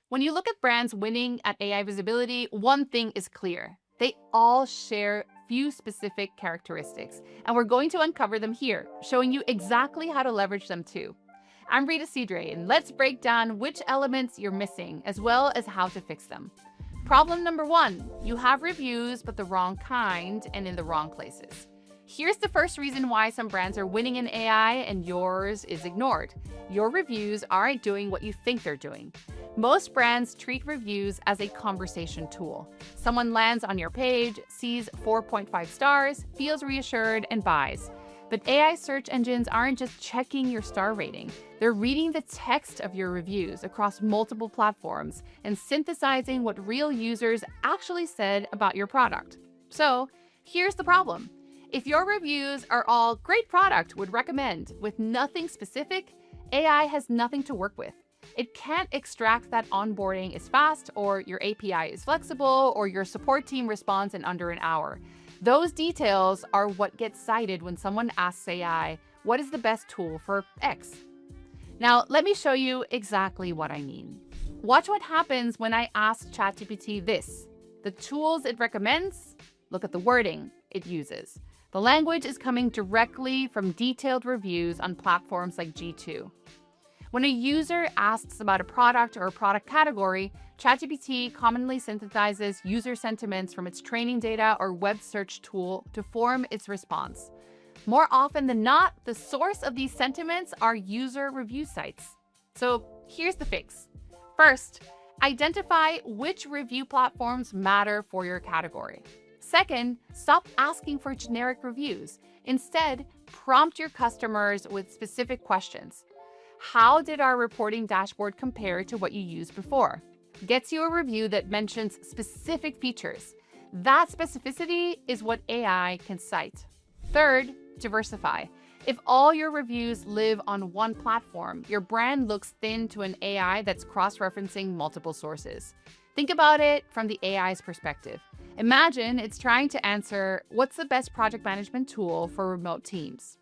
When you look at brands winning at AI visibility, one thing is clear. They all share few specific characteristics, and we're going to uncover them here, showing you exactly how to leverage them too. I'm Rita Cedre, and let's break down which elements you're missing, as well as how to fix them. Problem number one, you have reviews, but the wrong kind and in the wrong places. Here's the first reason why some brands are winning in AI and yours is ignored. Your reviews aren't doing what you think they're doing. Most brands treat reviews as a conversation tool. Someone lands on your page, sees 4.5 stars, feels reassured, and buys. But AI search engines aren't just checking your star rating. They're reading the text of your reviews across multiple platforms and synthesizing what real users actually said about your product. So, here's the problem. If your reviews are all great product, would recommend, with nothing specific, AI has nothing to work with. It can't extract that onboarding is fast, or your API is flexible, or your support team responds in under an hour. Those details are what gets cited when someone asks AI, what is the best tool for X? Now, let me show you exactly what I mean. Watch what happens when I ask ChatGPT this. The tools it recommends, look at the wording it uses. The language is coming directly from detailed reviews on platforms like G2. When a user asks about a product or a product category, ChatGPT commonly synthesizes user sentiments from its training data or web search tool to form its response. More often than not, the source of these sentiments are user review sites. So here's the fix. First, identify which review platforms matter for your category. Second, stop asking for generic reviews. Instead, prompt your customers with specific questions. How did our reporting dashboard compare to what you used before? Gets you a review that mentions specific features. That specificity is what AI can cite. Third, diversify. If all your reviews live on one platform, your brand looks thin to an AI that's cross-referencing multiple sources. Think about it from the AI's perspective. Imagine it's trying to answer, what's the best project management tool for remote teams?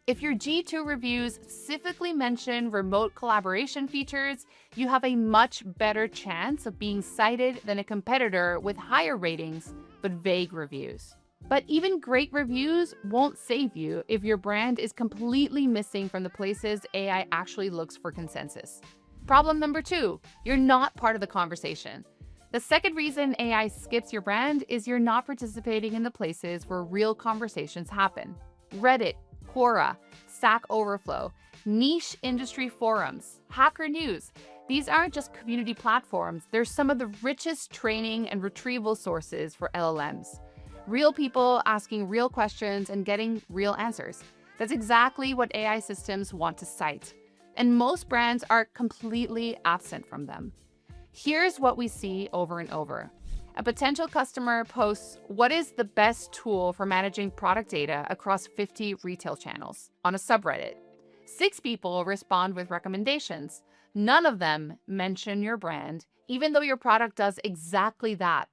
If your G2 reviews specifically mention remote collaboration features, you have a much better chance of being cited than a competitor with higher ratings but vague reviews. But even great reviews won't save you if your brand is completely missing from the places AI actually looks for consensus. Problem number two, you're not part of the conversation. The second reason AI skips your brand is you're not participating in the places where real conversations happen. Reddit, Quora, Stack Overflow, niche industry forums, Hacker News. These aren't just community platforms, they're some of the richest training and retrieval sources for LLMs. Real people asking real questions and getting real answers. That's exactly what AI systems want to cite. And most brands are completely absent from them. Here's what we see over and over. A potential customer posts, what is the best tool for managing product data across 50 retail channels on a subreddit? 6 people respond with recommendations. None of them mention your brand, even though your product does exactly that.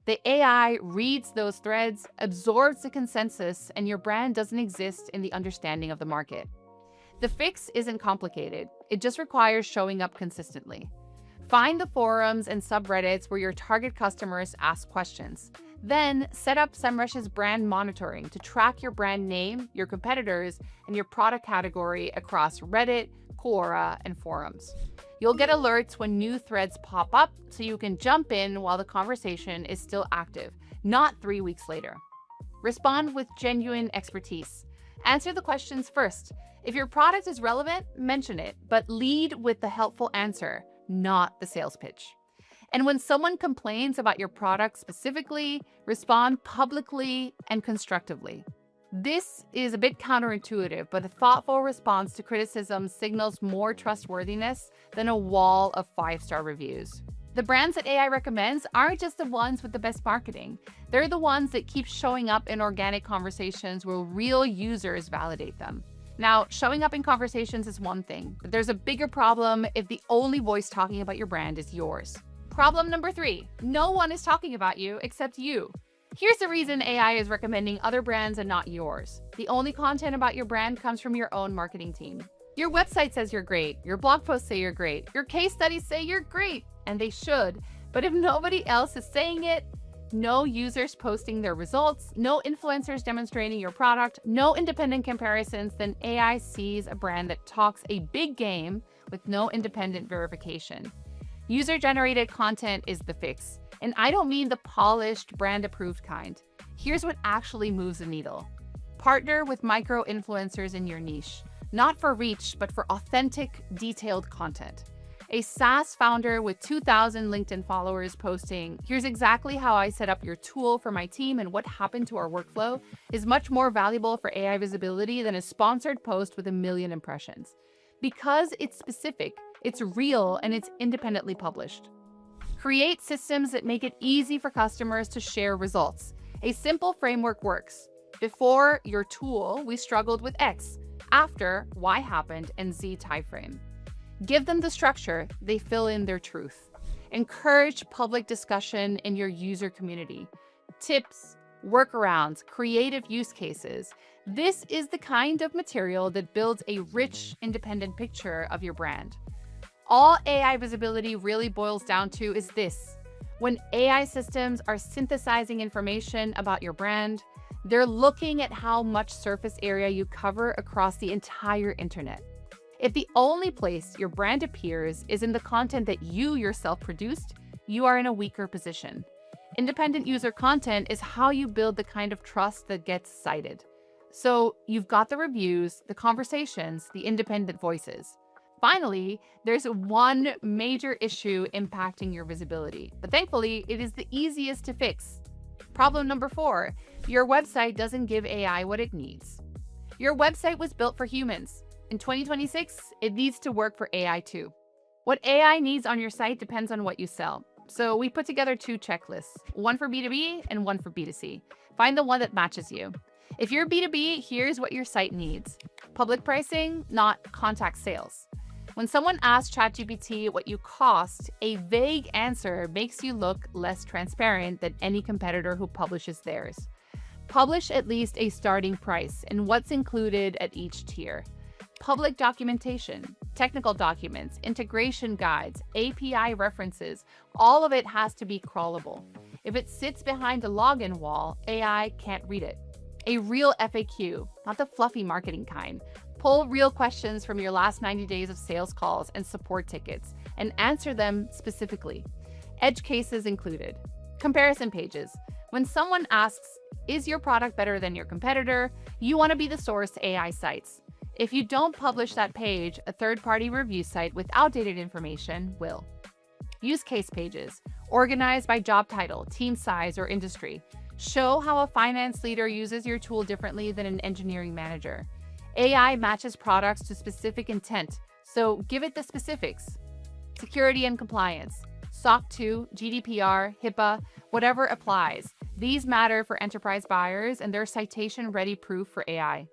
The AI reads those threads, absorbs the consensus, and your brand doesn't exist in the understanding of the market. The fix isn't complicated. It just requires showing up consistently. Find the forums and subreddits where your target customers ask questions. Then set up Semrush's brand monitoring to track your brand name, your competitors, and your product category across Reddit, Quora, and forums. You'll get alerts when new threads pop up so you can jump in while the conversation is still active, not 3 weeks later. Respond with genuine expertise. Answer the questions first. If your product is relevant, mention it, but lead with the helpful answer, not the sales pitch. And when someone complains about your product specifically, respond publicly and constructively. This is a bit counterintuitive, but a thoughtful response to criticism signals more trustworthiness than a wall of 5-star reviews. The brands that AI recommends aren't just the ones with the best marketing. They're the ones that keep showing up in organic conversations where real users validate them. Now, showing up in conversations is one thing, but there's a bigger problem if the only voice talking about your brand is yours. Problem number 3, no one is talking about you except you. Here's the reason AI is recommending other brands and not yours. The only content about your brand comes from your own marketing team. Your website says you're great, your blog posts say you're great, your case studies say you're great, and they should, but if nobody else is saying it, no users posting their results, no influencers demonstrating your product, no independent comparisons, then AI sees a brand that talks a big game with no independent verification. User-generated content is the fix. And I don't mean the polished, brand-approved kind. Here's what actually moves the needle. Partner with micro-influencers in your niche, not for reach, but for authentic, detailed content. A SaaS founder with 2,000 LinkedIn followers posting, "Here's exactly how I set up your tool for my team and what happened to our workflow," is much more valuable for AI visibility than a sponsored post with 1 million impressions. Because it's specific, it's real, and it's independently published. Create systems that make it easy for customers to share results. A simple framework works. Before your tool, we struggled with X. After, Y happened, and Z timeframe. Give them the structure, they fill in their truth. Encourage public discussion in your user community. Tips, workarounds, creative use cases. This is the kind of material that builds a rich, independent picture of your brand. All AI visibility really boils down to is this. When AI systems are synthesizing information about your brand, they're looking at how much surface area you cover across the entire internet. If the only place your brand appears is in the content that you yourself produced, you are in a weaker position. Independent user content is how you build the kind of trust that gets cited. So you've got the reviews, the conversations, the independent voices. Finally, there's one major issue impacting your visibility, but thankfully, it is the easiest to fix. Problem number 4, your website doesn't give AI what it needs. Your website was built for humans. In 2026, it needs to work for AI too. What AI needs on your site depends on what you sell. So we put together 2 checklists, one for B2B and one for B2C. Find the one that matches you. If you're B2B, here's what your site needs. Public pricing, not contact sales. When someone asks ChatGPT what you cost, a vague answer makes you look less transparent than any competitor who publishes theirs. Publish at least a starting price and what's included at each tier. Public documentation, technical documents, integration guides, API references, all of it has to be crawlable. If it sits behind a login wall, AI can't read it. A real FAQ, not the fluffy marketing kind. Pull real questions from your last 90 days of sales calls and support tickets and answer them specifically. Edge cases included. Comparison pages. When someone asks, "Is your product better than your competitor?" you want to be the source to AI sites. If you don't publish that page, a third-party review site with outdated information will. Use case pages, organized by job title, team size, or industry. Show how a finance leader uses your tool differently than an engineering manager. AI matches products to specific intent, so give it the specifics. Security and compliance. SOC 2, GDPR, HIPAA, whatever applies. These matter for enterprise buyers and they're citation-ready proof for AI.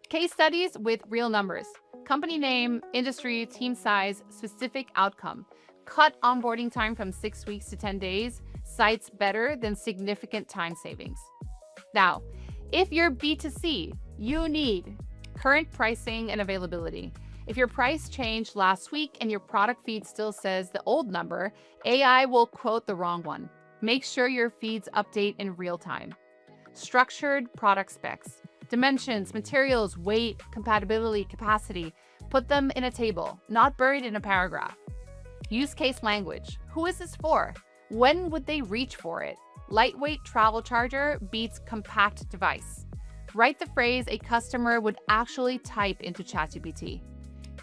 Case studies with real numbers. Company name, industry, team size, specific outcome. Cut onboarding time from 6 weeks to 10 days. Cites better than significant time savings. Now, if you're B2C, you need current pricing and availability. If your price changed last week and your product feed still says the old number, AI will quote the wrong one. Make sure your feeds update in real time. Structured product specs. Dimensions, materials, weight, compatibility, capacity. Put them in a table, not buried in a paragraph. Use case language. Who is this for? When would they reach for it? Lightweight travel charger beats compact device. Write the phrase a customer would actually type into ChatGPT.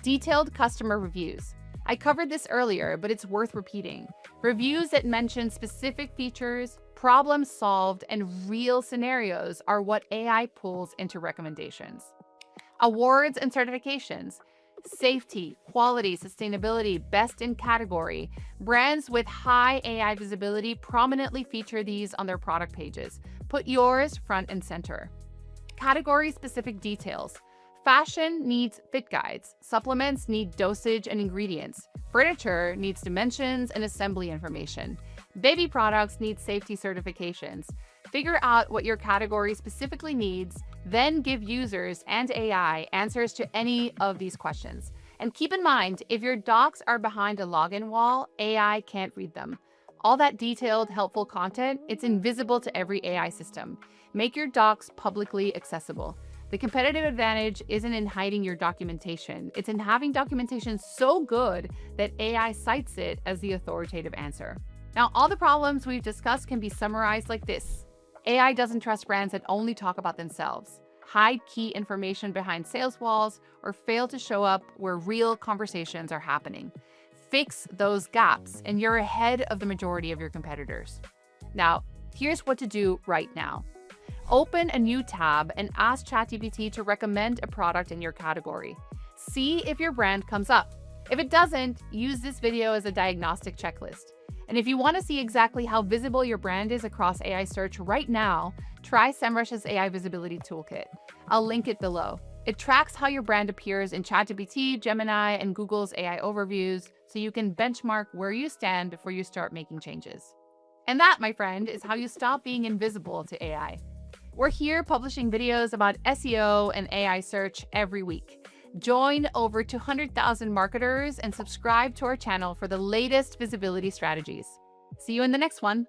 Detailed customer reviews. I covered this earlier, but it's worth repeating. Reviews that mention specific features, problems solved, and real scenarios are what AI pulls into recommendations. Awards and certifications. Safety, quality, sustainability, best in category. Brands with high AI visibility prominently feature these on their product pages. Put yours front and center. Category-specific details. Fashion needs fit guides. Supplements need dosage and ingredients. Furniture needs dimensions and assembly information. Baby products need safety certifications. Figure out what your category specifically needs, then give users and AI answers to any of these questions. And keep in mind, if your docs are behind a login wall, AI can't read them. All that detailed, helpful content, it's invisible to every AI system. Make your docs publicly accessible. The competitive advantage isn't in hiding your documentation. It's in having documentation so good that AI cites it as the authoritative answer. Now, all the problems we've discussed can be summarized like this. AI doesn't trust brands that only talk about themselves, hide key information behind sales walls, or fail to show up where real conversations are happening. Fix those gaps, and you're ahead of the majority of your competitors. Now, here's what to do right now. Open a new tab and ask ChatGPT to recommend a product in your category. See if your brand comes up. If it doesn't, use this video as a diagnostic checklist. And if you want to see exactly how visible your brand is across AI search right now, try Semrush's AI Visibility Toolkit. I'll link it below. It tracks how your brand appears in ChatGPT, Gemini, and Google's AI overviews, so you can benchmark where you stand before you start making changes. And that, my friend, is how you stop being invisible to AI. We're here publishing videos about SEO and AI search every week. Join over 200,000 marketers and subscribe to our channel for the latest visibility strategies. See you in the next one.